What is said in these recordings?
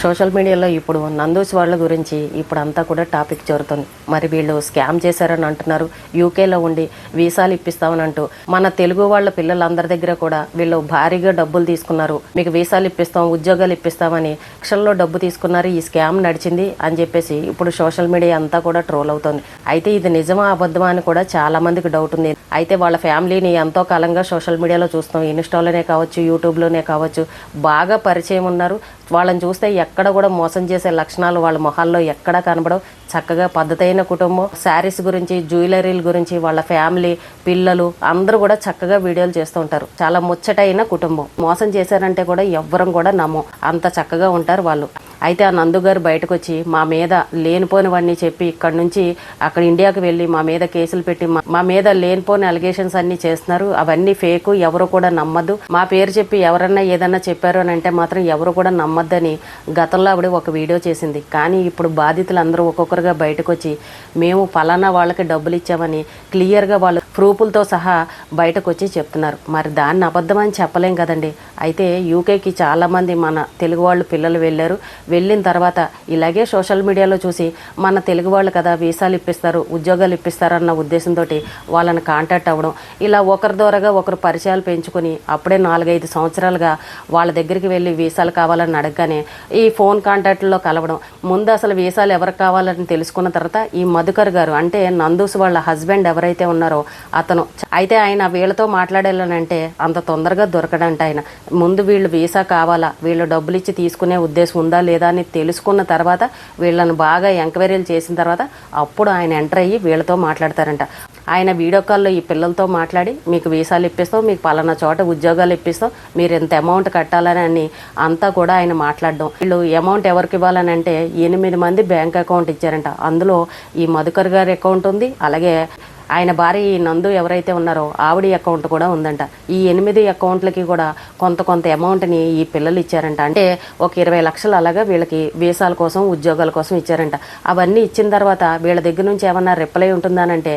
Social మీడియాలో ఇప్పుడు నందూస్ వాళ్ళ గురించి ఇప్పుడు అంతా కూడా టాపిక్ జరుగుతుంది. మరి వీళ్ళు స్కామ్ చేశారని అంటున్నారు. యూకేలో ఉండి వీసాలు ఇప్పిస్తామని అంటూ మన తెలుగు వాళ్ళ పిల్లలందరి దగ్గర కూడా వీళ్ళు భారీగా డబ్బులు తీసుకున్నారు. మీకు వీసాలు ఇప్పిస్తాం, ఉద్యోగాలు ఇప్పిస్తామని లక్షల్లో డబ్బు తీసుకున్నారు. ఈ స్కామ్ నడిచింది అని చెప్పేసి ఇప్పుడు సోషల్ మీడియా అంతా కూడా ట్రోల్ అవుతుంది. అయితే ఇది నిజమా అబద్ధమా అని కూడా చాలా మందికి డౌట్ ఉంది. అయితే వాళ్ళ ఫ్యామిలీని ఎంతో కాలంగా సోషల్ మీడియాలో చూస్తాం. ఇన్స్టాలోనే కావచ్చు, యూట్యూబ్లోనే కావచ్చు, బాగా పరిచయం ఉన్నారు. వాళ్ళని చూస్తే ఎక్కడ కూడా మోసం చేసే లక్షణాలు వాళ్ళ మొహాల్లో ఎక్కడా కనబడవు. చక్కగా పద్ధతైన కుటుంబం, శారీస్ గురించి, జ్యువెలరీల గురించి వాళ్ళ ఫ్యామిలీ, పిల్లలు అందరూ కూడా చక్కగా వీడియోలు చేస్తూ ఉంటారు. చాలా ముచ్చటైన కుటుంబం. మోసం చేశారంటే కూడా ఎవ్వరం కూడా నమ్మం, అంత చక్కగా ఉంటారు వాళ్ళు. అయితే ఆ నందు గారు బయటకు వచ్చి మా మీద లేనిపోనివన్నీ చెప్పి ఇక్కడ నుంచి అక్కడ ఇండియాకి వెళ్ళి మా మీద కేసులు పెట్టి మా మీద లేనిపోని అలిగేషన్స్ అన్ని చేస్తున్నారు. అవన్నీ ఫేకు, ఎవరు కూడా నమ్మద్దు. మా పేరు చెప్పి ఎవరన్నా ఏదన్నా చెప్పారు అని అంటే మాత్రం ఎవరు కూడా నమ్మద్దని గతంలో ఆవిడ ఒక వీడియో చేసింది. కానీ ఇప్పుడు బాధితులందరూ ఒక్కొక్కరుగా బయటకు వచ్చి మేము ఫలానా వాళ్ళకి డబ్బులు ఇచ్చామని క్లియర్గా వాళ్ళు ప్రూఫ్లతో సహా బయటకు వచ్చి చెప్తున్నారు. మరి దాన్ని అబద్ధమని చెప్పలేం కదండి. అయితే యూకేకి చాలామంది మన తెలుగు వాళ్ళు పిల్లలు వెళ్ళారు. వెళ్ళిన తర్వాత ఇలాగే సోషల్ మీడియాలో చూసి మన తెలుగు వాళ్ళు కదా వీసాలు ఇప్పిస్తారు, ఉద్యోగాలు ఇప్పిస్తారన్న ఉద్దేశంతో వాళ్ళని కాంటాక్ట్ అవ్వడం, ఇలా ఒకరి ద్వారాగా ఒకరు పరిచయాలు పెంచుకొని అప్పుడే 4-5 సంవత్సరాలుగా వాళ్ళ దగ్గరికి వెళ్ళి వీసాలు కావాలని అడగగానే ఈ ఫోన్ కాంటాక్ట్లో కలవడం. ముందు అసలు వీసాలు ఎవరికి కావాలని తెలుసుకున్న తర్వాత ఈ మధుకర్ గారు అంటే నందూస్ వాళ్ళ హస్బెండ్ ఎవరైతే ఉన్నారో అతను, అయితే ఆయన వీళ్ళతో మాట్లాడాలనంటే అంత తొందరగా దొరకడంట. ఆయన ముందు వీళ్ళు వీసా కావాలా, వీళ్ళు డబ్బులు ఇచ్చి తీసుకునే ఉద్దేశం ఉందా లేదా అని తెలుసుకున్న తర్వాత వీళ్ళని బాగా ఎంక్వైరీలు చేసిన తర్వాత అప్పుడు ఆయన ఎంటర్ అయ్యి వీళ్ళతో మాట్లాడతారంట. ఆయన వీడియో కాల్లో ఈ పిల్లలతో మాట్లాడి మీకు వీసాలు ఇప్పిస్తాం, మీకు పలానా చోట ఉద్యోగాలు ఇప్పిస్తాం, మీరు ఎంత అమౌంట్ కట్టాలని అని అంతా కూడా ఆయన మాట్లాడడం. వీళ్ళు అమౌంట్ ఎవరికి ఇవ్వాలని అంటే 8 మంది బ్యాంక్ అకౌంట్ ఇచ్చారంట. అందులో ఈ మధుకర్ గారి అకౌంట్ ఉంది, అలాగే ఆయన భార్య ఈ నందు ఎవరైతే ఉన్నారో ఆవిడ అకౌంట్ కూడా ఉందంట. ఈ 8 అకౌంట్లకి కూడా కొంత అమౌంట్ని ఈ పిల్లలు ఇచ్చారంట. అంటే ఒక 20 లక్షలు అలాగా వీళ్ళకి వీసాల కోసం, ఉద్యోగాల కోసం ఇచ్చారంట. అవన్నీ ఇచ్చిన తర్వాత వీళ్ళ దగ్గర నుంచి ఏమన్నా రిప్లై ఉంటుందానంటే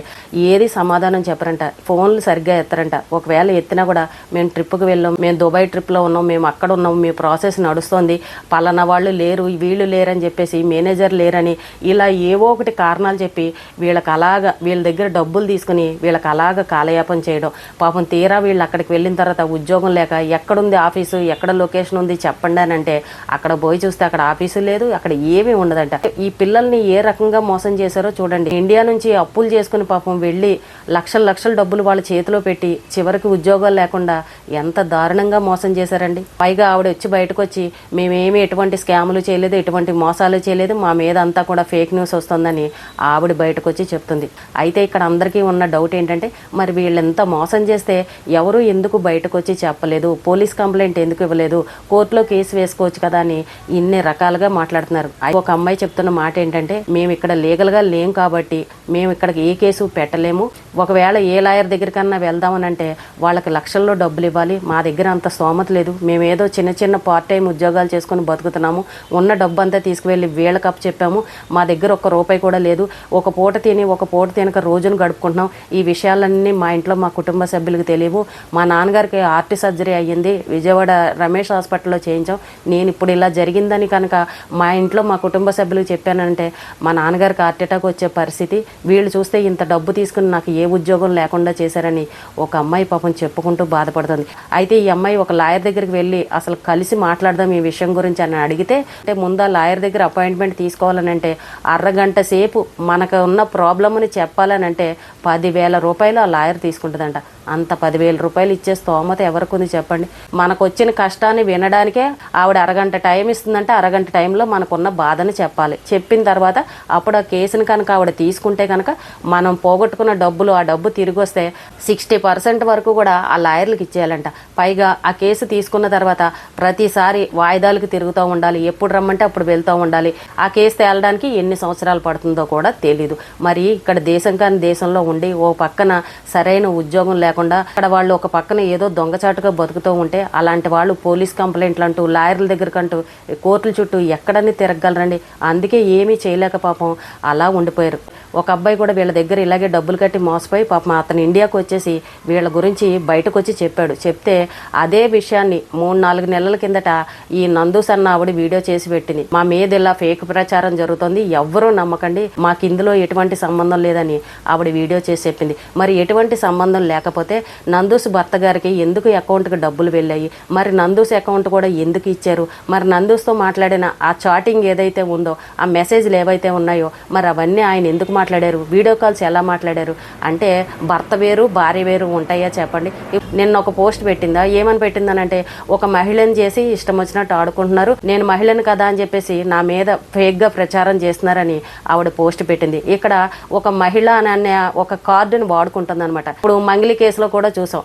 ఏది సమాధానం చెప్పరంట. ఫోన్లు సరిగ్గా ఎత్తరంట. ఒకవేళ ఎత్తినా కూడా మేము ట్రిప్కి వెళ్ళాం, మేము దుబాయ్ ట్రిప్లో ఉన్నాం, మేము అక్కడ ఉన్నాం, మీ ప్రాసెస్ నడుస్తుంది, పలానా వాళ్ళు లేరు, వీళ్ళు లేరని చెప్పేసి, మేనేజర్ లేరని ఇలా ఏవో ఒకటి కారణాలు చెప్పి వీళ్ళకి అలాగా వీళ్ళ దగ్గర డబ్బులు తీసుకుని వీళ్ళకి అలాగ కాలయాపన చేయడం. పాపం తీరా వీళ్ళు అక్కడికి వెళ్ళిన తర్వాత ఉద్యోగం లేక ఎక్కడుంది ఆఫీసు, ఎక్కడ లొకేషన్ ఉంది చెప్పండి అని అంటే అక్కడ పోయి చూస్తే అక్కడ ఆఫీసు లేదు, అక్కడ ఏమీ ఉండదంట. ఈ పిల్లల్ని ఏ రకంగా మోసం చేశారో చూడండి. ఇండియా నుంచి అప్పులు చేసుకుని పాపం వెళ్ళి లక్షల డబ్బులు వాళ్ళ చేతిలో పెట్టి చివరికి ఉద్యోగాలు లేకుండా ఎంత దారుణంగా మోసం చేశారండి. పైగా ఆవిడ వచ్చి బయటకు వచ్చి మేమేమి ఎటువంటి స్కాములు చేయలేదు, ఎటువంటి మోసాలు చేయలేదు, మా మీద అంతా కూడా ఫేక్ న్యూస్ వస్తుందని ఆవిడ బయటకు వచ్చి చెప్తుంది. అయితే ఇక్కడ అందరికీ ఉన్న డౌట్ ఏంటంటే మరి వీళ్ళెంత మోసం చేస్తే ఎవరు ఎందుకు బయటకు వచ్చి చెప్పలేదు, పోలీస్ కంప్లైంట్ ఎందుకు ఇవ్వలేదు, కోర్టులో కేసు వేసుకోవచ్చు కదా అని ఇన్ని రకాలుగా మాట్లాడుతున్నారు. ఒక అమ్మాయి చెప్తున్న మాట ఏంటంటే మేము ఇక్కడ లీగల్గా లేం కాబట్టి మేము ఇక్కడికి ఏ కేసు పెట్టలేము, ఒకవేళ ఏ లాయర్ దగ్గరికన్నా వెళ్దామని అంటే వాళ్ళకి లక్షల్లో డబ్బులు ఇవ్వాలి, మా దగ్గర అంత స్తోమత లేదు, మేమేదో చిన్న పార్ట్ టైం ఉద్యోగాలు చేసుకుని బతుకుతున్నాము, ఉన్న డబ్బు అంతా తీసుకువెళ్ళి వీళ్ళకి అప్పు చెప్పాము, మా దగ్గర ₹1 కూడా లేదు, ఒక పూట తిని ఒక పూట తినక రోజును గడుపుకుంటున్నాం, ఈ విషయాలన్నీ మా ఇంట్లో మా కుటుంబ సభ్యులకు తెలియవు, మా నాన్నగారికి హార్ట్ సర్జరీ అయ్యింది, విజయవాడ రమేష్ హాస్పిటల్లో చేయించాం, నేను ఇప్పుడు ఇలా జరిగిందని కనుక మా ఇంట్లో మా కుటుంబ సభ్యులకు చెప్పానంటే మా నాన్నగారికి హార్ట్ అటాక్ వచ్చే పరిస్థితి, వీళ్ళు చూస్తే ఇంత డబ్బు తీసుకుని నాకు ఏ ఉద్యోగం లేకుండా చేశారని ఒక అమ్మాయి పాపం చెప్పుకుంటూ బాధపడుతుంది. అయితే ఈ అమ్మాయి ఒక లాయర్ దగ్గరికి వెళ్ళి అసలు కలిసి మాట్లాడదాం ఈ విషయం గురించి అని అడిగితే అంటే ముందు ఆ లాయర్ దగ్గర అపాయింట్మెంట్ తీసుకోవాలని అంటే అరగంట సేపు మనకు ఉన్న ప్రాబ్లమ్ని చెప్పాలని అంటే ₹10,000 ఆ లాయర్ తీసుకుంటుందంట. అంత ₹10,000 ఇచ్చే స్తోమత ఎవరికి ఉంది చెప్పండి. మనకు వచ్చిన కష్టాన్ని వినడానికే ఆవిడ అరగంట టైం ఇస్తుందంటే అరగంట టైంలో మనకున్న బాధని చెప్పాలి. చెప్పిన తర్వాత అప్పుడు ఆ కేసుని కనుక ఆవిడ తీసుకుంటే కనుక మనం పోగొట్టుకున్న డబ్బులు, ఆ డబ్బు తిరిగి వస్తే 60% వరకు కూడా ఆ లాయర్లకు ఇచ్చేయాలంట. పైగా ఆ కేసు తీసుకున్న తర్వాత ప్రతిసారి వాయిదాలకు తిరుగుతూ ఉండాలి, ఎప్పుడు రమ్మంటే అప్పుడు వెళ్తూ ఉండాలి. ఆ కేసు తేలడానికి ఎన్ని సంవత్సరాలు పడుతుందో కూడా తెలీదు. మరి ఇక్కడ దేశం కాని దేశంలో ఉండి ఓ పక్కన సరైన ఉద్యోగం లేకుండా అక్కడ వాళ్ళు ఒక పక్కన ఏదో దొంగచాటుగా బతుకుతూ ఉంటే అలాంటి వాళ్ళు పోలీస్ కంప్లైంట్లు అంటూ లాయర్ల దగ్గరకంటూ కోర్టుల చుట్టూ ఎక్కడని తిరగలరండి. అందుకే ఏమీ చేయలేక పాపం అలా ఉండిపోయారు. ఒక అబ్బాయి కూడా వీళ్ళ దగ్గర ఇలాగే డబ్బులు కట్టి మోసపోయి పాపం అతను ఇండియాకు వచ్చేసి వీళ్ళ గురించి బయటకు వచ్చి చెప్పాడు. చెప్తే అదే విషయాన్ని 3-4 నెలల కిందట ఈ నందూస్ అన్న ఆవిడ వీడియో చేసి పెట్టింది. మా మీద ఇలా ఫేక్ ప్రచారం జరుగుతుంది, ఎవ్వరూ నమ్మకండి, మాకు ఇందులో ఎటువంటి సంబంధం లేదని ఆవిడ వీడియో చేసి చెప్పింది. మరి ఎటువంటి సంబంధం లేకపోతే నందూస్ భర్త గారికి ఎందుకు అకౌంట్కి డబ్బులు వెళ్ళాయి, మరి నందూస్ అకౌంట్ కూడా ఎందుకు ఇచ్చారు, మరి నందూస్తో మాట్లాడిన ఆ చాటింగ్ ఏదైతే ఉందో ఆ మెసేజ్లు ఏవైతే ఉన్నాయో మరి అవన్నీ ఆయన ఎందుకు మాట్లాడారు, వీడియో కాల్స్ ఎలా మాట్లాడారు అంటే భర్త వేరు భార్య వేరు ఉంటాయా చెప్పండి. నిన్న ఒక పోస్ట్ పెట్టిందా, ఏమని పెట్టిందనంటే ఒక మహిళను చేసి ఇష్టం వచ్చినట్టు ఆడుకుంటున్నారు, నేను మహిళను కదా అని చెప్పేసి నా మీద ఫేక్గా ప్రచారం చేస్తున్నారని ఆవిడ పోస్ట్ పెట్టింది. ఇక్కడ ఒక మహిళ అనే ఒక కార్డుని వాడుకుంటుంది అనమాట. ఇప్పుడు మంగిలి కేసులో కూడా చూసాం,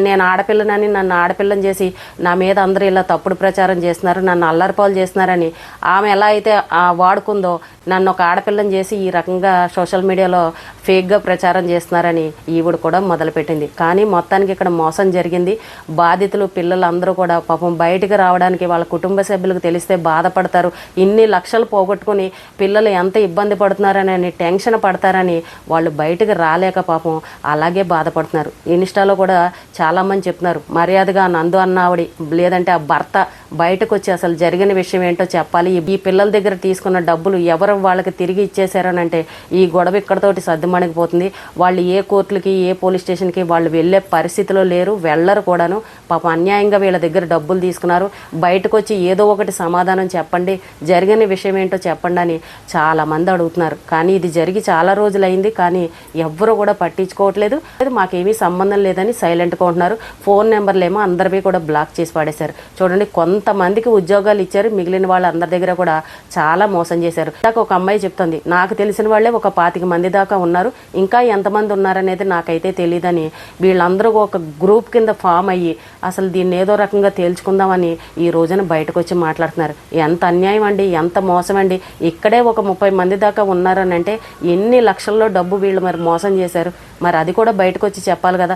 నేను ఆడపిల్లనని నన్ను ఆడపిల్లని చేసి నా మీద అందరూ ఇలా తప్పుడు ప్రచారం చేస్తున్నారు, నన్ను అల్లరిపాలు చేస్తున్నారని ఆమె ఎలా అయితే వాడుకుందో నన్ను ఒక ఆడపిల్లని చేసి ఈ రకంగా సోషల్ మీడియాలో ఫేక్గా ప్రచారం చేస్తున్నారని ఈవిడ కూడా మొదలుపెట్టింది. కానీ మొత్తానికి ఇక్కడ మోసం జరిగింది. బాధితులు పిల్లలందరూ కూడా పాపం బయటికి రావడానికి వాళ్ళ కుటుంబ సభ్యులకు తెలిస్తే బాధపడతారు. ఇన్ని లక్షలు పోగొట్టుకుని పిల్లలు ఎంత ఇబ్బంది పడుతున్నారని టెన్షన్ పడతారని వాళ్ళు బయటకు రాలేక పాపం అలాగే బాధపడుతున్నారు. ఇన్స్టాలో కూడా చాలామంది చెప్తున్నారు మర్యాదగా నందు అన్నావిడి లేదంటే ఆ భర్త బయటకు వచ్చి అసలు జరిగిన విషయం ఏంటో చెప్పాలి, ఈ పిల్లల దగ్గర తీసుకున్న డబ్బులు ఎవరు వాళ్ళకి తిరిగి ఇచ్చేశారనంటే ఈ గొడవ ఇక్కడతోటి సర్దుమణిగిపోతుంది. వాళ్ళు ఏ కోర్టులకి ఏ పోలీస్ స్టేషన్కి వాళ్ళు వెళ్ళే పరిస్థితిలో లేరు, వెళ్ళరు కూడాను. పాపం అన్యాయంగా వీళ్ళ దగ్గర డబ్బులు తీసుకున్నారు, బయటకు వచ్చి ఏదో ఒకటి సమాధానం చెప్పండి, జరిగిన విషయం ఏంటో చెప్పండి అని చాలామంది అడుగుతున్నారు. కానీ ఇది జరిగి చాలా రోజులైంది, కానీ ఎవ్వరూ కూడా పట్టించుకోవట్లేదు, మాకేమీ సంబంధం లేదని సైలెంట్గా ఉంటున్నారు. ఫోన్ నెంబర్లు ఏమో అందరివి కూడా బ్లాక్ చేసి పడేశారు. చూడండి, కొంతమందికి ఉద్యోగాలు ఇచ్చారు, మిగిలిన వాళ్ళందరి దగ్గర కూడా చాలా మోసం చేశారు. నాకు ఒక అమ్మాయి చెప్తుంది, నాకు తెలిసిన వాళ్ళే ఒక 25 మంది దాకా ఉన్నారు, ఇంకా ఎంతమంది ఉన్నారనేది నాకైతే తెలియదని వీళ్ళందరూ ఒక గ్రూప్ కింద ఫామ్ అయ్యి అసలు దీన్ని ఏదో రకంగా తేల్చుకుందామని ఈ రోజున బయటకు వచ్చి మాట్లాడుతున్నారు. ఎంత అన్యాయం అండి, ఎంత మోసం అండి. ఇక్కడే ఒక 30 మంది దాకా ఉన్నారని అంటే ఎన్ని లక్షల్లో డబ్బు వీళ్ళు మరి మోసం చేశారు. మరి అది కూడా బయటకు వచ్చి చెప్పాలి కదా.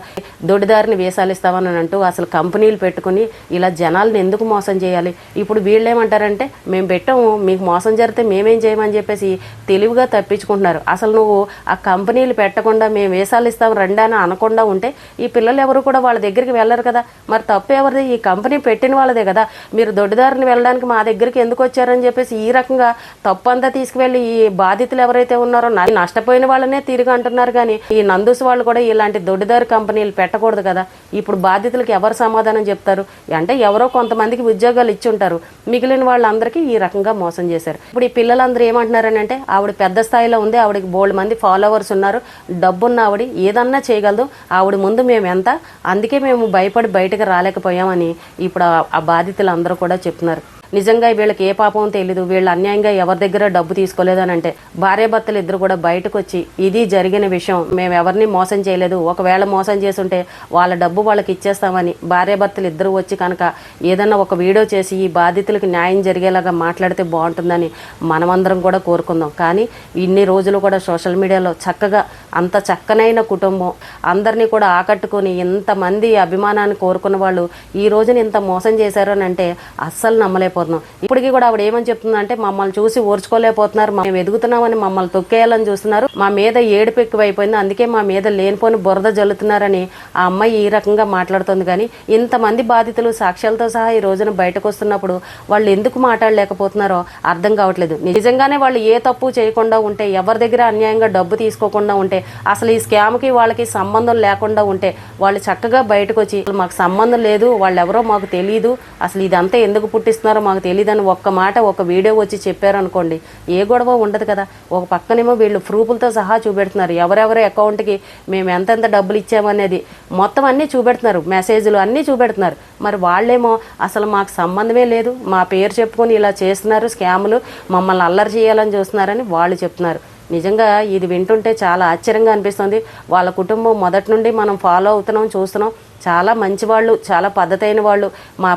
దొడ్డిదారిని వేసాలు ఇస్తామని అంటూ అసలు కంపెనీలు పెట్టుకుని ఇలా జనాలను ఎందుకు మోసం చేయాలి. ఇప్పుడు వీళ్ళు ఏమంటారంటే మేము పెట్టాము, మీకు మోసం జరిగితే మేమేం చేయమని చెప్పేసి తెలివిగా తప్పించుకుంటున్నారు. అసలు నువ్వు ఆ కంపెనీలు పెట్టకుండా మేము వేసాలు ఇస్తాం రండి అని అనకుండా ఉంటే ఈ పిల్లలు ఎవరు కూడా వాళ్ళ దగ్గరికి వెళ్ళరు కదా. మరి తప్పు ఎవరిది, ఈ కంపెనీ పెట్టిన వాళ్ళదే కదా. మీరు దొడ్డిదారిని వెళ్ళడానికి మా దగ్గరికి ఎందుకు వచ్చారని చెప్పేసి ఈ రకంగా తప్పు అంతా తీసుకువెళ్ళి ఈ బాధితులు ఎవరైతే ఉన్నారో నష్టపోయిన వాళ్ళనే తిరిగి అంటున్నారు. కానీ ఈ నందూస్ వాళ్ళు కూడా ఇలాంటి దొడ్డిదారి కంపెనీలు పెట్టకూడదు కదా. ఇప్పుడు బాధితులకు ఎవరు సమాధానం చెప్తారు అంటే ఎవరో కొంతమందికి ఉద్యోగాలు ఇచ్చి ఉంటారు, మిగిలిన వాళ్ళందరికీ ఈ రకంగా మోసం చేశారు. ఇప్పుడు ఈ పిల్లలందరూ ఏమంటున్నారని అంటే ఆవిడ పెద్ద స్థాయిలో ఉంది, ఆవిడకి బోల్డ్ మంది ఫాలోవర్స్ ఉన్నారు, డబ్బున్న ఆవిడ ఏదన్నా చేయగలదు, ఆవిడ ముందు మేము ఎంత, అందుకే మేము భయపడి బయటకు రాలేకపోయామని ఇప్పుడు ఆ బాధితులు అందరూ కూడా చెప్తున్నారు. నిజంగా వీళ్ళకి ఏ పాపం తెలీదు, వీళ్ళు అన్యాయంగా ఎవరి దగ్గర డబ్బు తీసుకోలేదని అంటే భార్యాభర్తలు ఇద్దరు కూడా బయటకు వచ్చి ఇది జరిగిన విషయం, మేము ఎవరిని మోసం చేయలేదు, ఒకవేళ మోసం చేసుంటే వాళ్ళ డబ్బు వాళ్ళకి ఇచ్చేస్తామని భార్యాభర్తలు ఇద్దరు వచ్చి కనుక ఏదన్నా ఒక వీడియో చేసి ఈ బాధితులకి న్యాయం జరిగేలాగా మాట్లాడితే బాగుంటుందని మనమందరం కూడా కోరుకుందాం. కానీ ఇన్ని రోజులు కూడా సోషల్ మీడియాలో చక్కగా అంత చక్కనైన కుటుంబం అందరినీ కూడా ఆకట్టుకొని ఇంతమంది అభిమానాన్ని కోరుకున్న వాళ్ళు ఈ రోజున ఇంత మోసం చేశారు అని అంటే అస్సలు నమ్మలేకపోతున్నాం. ఇప్పటికీ కూడా ఆవిడ ఏమని చెప్తుందంటే మమ్మల్ని చూసి ఓర్చుకోలేకపోతున్నారు, మేము ఎదుగుతున్నామని మమ్మల్ని తొక్కేయాలని చూస్తున్నారు, మా మీద ఏడుపు ఎక్కువైపోయింది, అందుకే మా మీద లేనిపోని బురద జల్లుతున్నారని ఆ అమ్మాయి ఈ రకంగా మాట్లాడుతుంది. కానీ ఇంతమంది బాధితులు సాక్ష్యాలతో సహా ఈ రోజున బయటకు వస్తున్నప్పుడు వాళ్ళు ఎందుకు మాట్లాడలేకపోతున్నారో అర్థం కావట్లేదు. నిజంగానే వాళ్ళు ఏ తప్పు చేయకుండా ఉంటే, ఎవరి దగ్గర అన్యాయంగా డబ్బు తీసుకోకుండా ఉంటే, అసలు ఈ స్కామ్కి వాళ్ళకి సంబంధం లేకుండా ఉంటే వాళ్ళు చక్కగా బయటకు వచ్చి మాకు సంబంధం లేదు, వాళ్ళు ఎవరో మాకు తెలియదు, అసలు ఇదంతా ఎందుకు పుట్టిస్తున్నారో మాకు తెలియదని ఒక్క మాట ఒక వీడియో వచ్చి చెప్పారనుకోండి ఏ గొడవ ఉండదు కదా. ఒక పక్కనేమో వీళ్ళు ప్రూఫ్లతో సహా చూపెడుతున్నారు, ఎవరెవరి అకౌంట్కి మేము ఎంతెంత డబ్బులు ఇచ్చామనేది మొత్తం అన్నీ చూపెడుతున్నారు, మెసేజ్లు అన్నీ చూపెడుతున్నారు. మరి వాళ్ళేమో అసలు మాకు సంబంధమే లేదు, మా పేరు చెప్పుకొని ఇలా చేస్తున్నారు, స్కాములు మమ్మల్ని అల్లరి చేయాలని చూస్తున్నారని వాళ్ళు చెప్తున్నారు. నిజంగా ఇది వింటుంటే చాలా ఆశ్చర్యంగా అనిపిస్తుంది. వాళ్ళ కుటుంబం మొదటి నుండి మనం ఫాలో అవుతున్నాం, చూస్తున్నాం, చాలా మంచి వాళ్ళు, చాలా పద్ధతైన వాళ్ళు,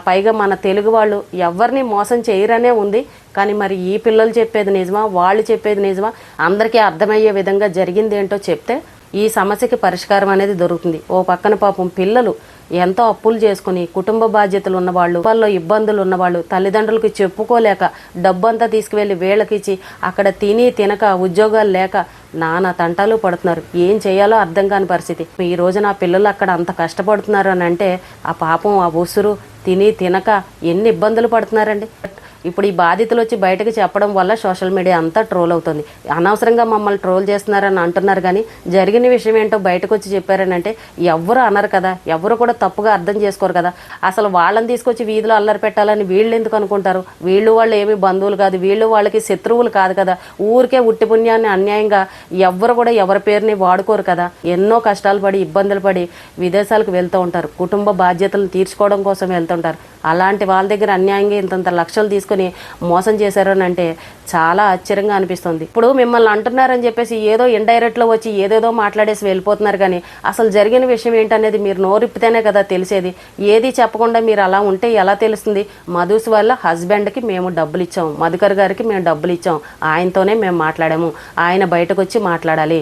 పైగా మన తెలుగు వాళ్ళు ఎవరిని మోసం చేయరనే ఉంది. కానీ మరి ఈ పిల్లలు చెప్పేది నిజమా, వాళ్ళు చెప్పేది నిజమా, అందరికీ అర్థమయ్యే విధంగా జరిగింది ఏంటో చెప్తే ఈ సమస్యకి పరిష్కారం అనేది దొరుకుతుంది. ఓ పక్కన పాపం పిల్లలు ఎంతో అప్పులు చేసుకుని కుటుంబ బాధ్యతలు ఉన్నవాళ్ళు, వాళ్ళలో ఇబ్బందులు ఉన్నవాళ్ళు, తల్లిదండ్రులకి చెప్పుకోలేక డబ్బంతా తీసుకువెళ్ళి వీళ్ళకిచ్చి అక్కడ తిని తినక ఉద్యోగాలు లేక నానా తంటాలు పడుతున్నారు. ఏం చేయాలో అర్థం కాని పరిస్థితి. ఈ రోజు నా పిల్లలు అక్కడ అంత కష్టపడుతున్నారు అని అంటే ఆ పాపం ఆ ఉసురు తిని తినక ఎన్ని ఇబ్బందులు పడుతున్నారండి. ఇప్పుడు ఈ బాధితులు వచ్చి బయటకు చెప్పడం వల్ల సోషల్ మీడియా అంతా ట్రోల్ అవుతుంది. అనవసరంగా మమ్మల్ని ట్రోల్ చేస్తున్నారని అంటున్నారు, కానీ జరిగిన విషయం ఏంటో బయటకు వచ్చి చెప్పారని అంటే ఎవ్వరు అనరు కదా, ఎవరు కూడా తప్పుగా అర్థం చేసుకోరు కదా. అసలు వాళ్ళని తీసుకొచ్చి వీధిలో అల్లరి పెట్టాలని వీళ్ళు ఎందుకు అనుకుంటారు? వాళ్ళు ఏమి బంధువులు కాదు, వీళ్ళు వాళ్ళకి శత్రువులు కాదు కదా. ఊరికే ఉట్టి పుణ్యాన్ని అన్యాయంగా ఎవ్వరు కూడా ఎవరి పేరుని వాడుకోరు కదా. ఎన్నో కష్టాలు పడి ఇబ్బందులు పడి విదేశాలకు వెళ్తూ ఉంటారు, కుటుంబ బాధ్యతలను తీర్చుకోవడం కోసం వెళ్తుంటారు. అలాంటి వాళ్ళ దగ్గర అన్యాయంగా ఇంతంత లక్షలు తీసుకుని మోసం చేశారని అంటే చాలా ఆశ్చర్యంగా అనిపిస్తుంది. ఇప్పుడు మిమ్మల్ని అంటున్నారని చెప్పేసి ఏదో ఇండైరెక్ట్లో వచ్చి ఏదేదో మాట్లాడేసి వెళ్ళిపోతున్నారు, కానీ అసలు జరిగిన విషయం ఏంటనేది మీరు నోరిప్పితేనే కదా తెలిసేది. ఏది చెప్పకుండా మీరు అలా ఉంటే ఎలా తెలుస్తుంది? మధుస్ వాళ్ళ హస్బెండ్కి మేము డబ్బులు ఇచ్చాము, మధుకర్ గారికి మేము డబ్బులు ఇచ్చాము, ఆయనతోనే మేము మాట్లాడాము, ఆయన బయటకు వచ్చి మాట్లాడాలి.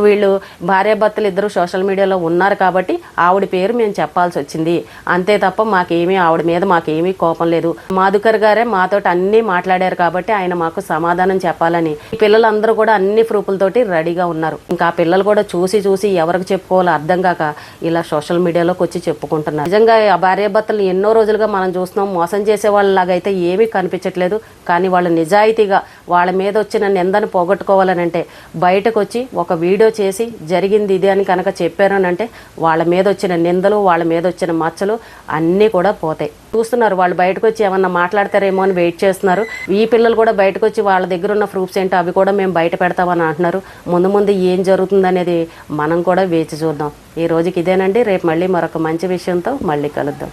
వీళ్ళు భార్యాభర్తలు ఇద్దరు సోషల్ మీడియాలో ఉన్నారు కాబట్టి ఆవిడ పేరు మేము చెప్పాల్సి వచ్చింది, అంతే తప్ప మాకేమీ ఆవిడ మీద మాకేమీ కోపం లేదు. మధుకర్ గారే మాతోటి అన్నీ మాట్లాడారు కాబట్టి ఆయన మాకు సమాధానం చెప్పాలని ఈ పిల్లలందరూ కూడా అన్ని ప్రూఫ్లతోటి రెడీగా ఉన్నారు. ఇంకా ఆ పిల్లలు కూడా చూసి ఎవరికి చెప్పుకోవాలో అర్థం కాక ఇలా సోషల్ మీడియాలోకి వచ్చి చెప్పుకుంటున్నారు. నిజంగా ఆ భార్యాభర్తలు ఎన్నో రోజులుగా మనం చూస్తున్నాం, మోసం చేసే వాళ్ళలాగైతే ఏమీ కనిపించట్లేదు. కానీ వాళ్ళు నిజాయితీగా వాళ్ళ మీద వచ్చిన నిందను పోగొట్టుకోవాలని అంటే బయటకు వచ్చి ఒక వీడియో చేసి జరిగింది ఇది అని కనుక చెప్పారు అని అంటే వాళ్ళ మీద వచ్చిన నిందలు, వాళ్ళ మీద వచ్చిన మచ్చలు అన్నీ కూడా పోతాయి. చూస్తున్నారు, వాళ్ళు బయటకు వచ్చి ఏమన్నా మాట్లాడతారేమో అని వెయిట్ చేస్తున్నారు. ఈ పిల్లలు కూడా బయటకు వచ్చి వాళ్ళ దగ్గర ఉన్న ప్రూఫ్స్ ఏంటో అవి కూడా మేము బయట పెడతామని అంటున్నారు. ముందు ఏం జరుగుతుందనేది మనం కూడా వేచి చూద్దాం. ఈ రోజుకి ఇదేనండి. రేపు మళ్ళీ మరొక మంచి విషయంతో మళ్ళీ కలుద్దాం.